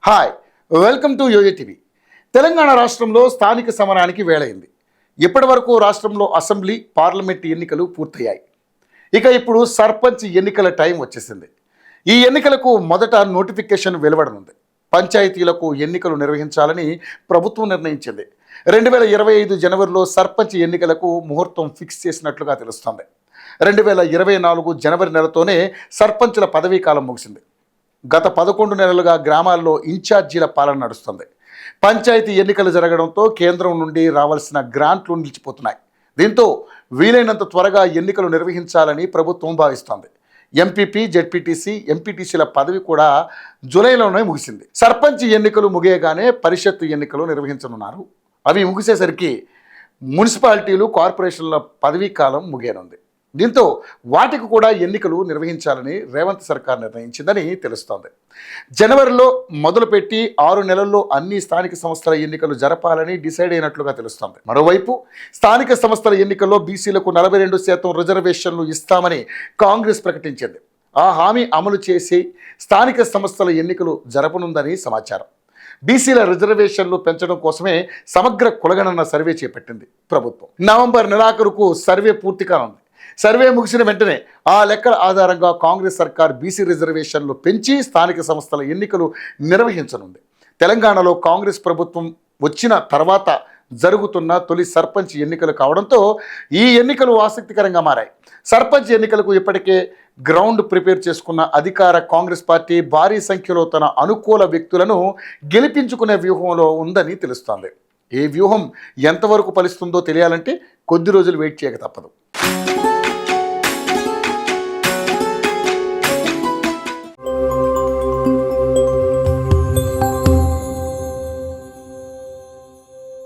Hi, welcome to Yoyo TV. Telangana రాష్ట్రంలో స్థానిక సమరానికి వేళైంది. ఇప్పటి వరకు రాష్ట్రంలో అసెంబ్లీ, పార్లమెంట్ ఎన్నికలు పూర్తయ్యాయి. ఇక ఇప్పుడు సర్పంచ్ ఎన్నికల టైం వచ్చేసింది. ఈ ఎన్నికలకు మొదట నోటిఫికేషన్ వెలువడనుంది. పంచాయతీలకు ఎన్నికలు నిర్వహించాలని ప్రభుత్వం నిర్ణయించింది. 2025 జనవరిలో సర్పంచ్ ఎన్నికలకు ముహూర్తం ఫిక్స్ చేసినట్లుగా తెలుస్తోంది. 2024 జనవరి నెలతోనే సర్పంచుల పదవీ కాలం ముగిసింది. గత 11 నెలలుగా గ్రామాల్లో ఇన్ఛార్జీల పాలన నడుస్తుంది. పంచాయతీ ఎన్నికలు జరగడంతో కేంద్రం నుండి రావాల్సిన గ్రాంట్లు నిలిచిపోతున్నాయి. దీంతో వీలైనంత త్వరగా ఎన్నికలు నిర్వహించాలని ప్రభుత్వం భావిస్తోంది. ఎంపీపీ, జెడ్పీటీసీ, ఎంపీటీసీల పదవి కూడా జూలైలోనే ముగిసింది. సర్పంచ్ ఎన్నికలు ముగియగానే పరిషత్ ఎన్నికలు నిర్వహించనున్నారు. అవి ముగిసేసరికి మున్సిపాలిటీలు, కార్పొరేషన్ల పదవీ కాలం ముగియనుంది. దీంతో వాటికి కూడా ఎన్నికలు నిర్వహించాలని రేవంత్ సర్కార్ నిర్ణయించిందని తెలుస్తోంది. జనవరిలో మొదలుపెట్టి 6 నెలల్లో అన్ని స్థానిక సంస్థల ఎన్నికలు జరపాలని డిసైడ్ అయినట్లుగా తెలుస్తోంది. మరోవైపు స్థానిక సంస్థల ఎన్నికల్లో బీసీలకు 42% రిజర్వేషన్లు ఇస్తామని కాంగ్రెస్ ప్రకటించింది. ఆ హామీ అమలు చేసి స్థానిక సంస్థల ఎన్నికలు జరపనుందని సమాచారం. బీసీల రిజర్వేషన్లు పెంచడం కోసమే సమగ్ర కులగణన సర్వే చేపట్టింది ప్రభుత్వం. నవంబర్ నెలాఖరుకు సర్వే పూర్తి కానుంది. సర్వే ముగిసిన వెంటనే ఆ లెక్కల ఆధారంగా కాంగ్రెస్ సర్కార్ బీసీ రిజర్వేషన్లు పెంచి స్థానిక సంస్థల ఎన్నికలు నిర్వహించనుంది. తెలంగాణలో కాంగ్రెస్ ప్రభుత్వం వచ్చిన తర్వాత జరుగుతున్న తొలి సర్పంచ్ ఎన్నికలు కావడంతో ఈ ఎన్నికలు ఆసక్తికరంగా మారాయి. సర్పంచ్ ఎన్నికలకు ఇప్పటికే గ్రౌండ్ ప్రిపేర్ చేసుకున్న అధికార కాంగ్రెస్ పార్టీ భారీ సంఖ్యలో తన అనుకూల వ్యక్తులను గెలిపించుకునే వ్యూహంలో ఉందని తెలుస్తోంది. ఈ వ్యూహం ఎంతవరకు ఫలిస్తుందో తెలియాలంటే కొద్ది రోజులు వెయిట్ చేయక తప్పదు.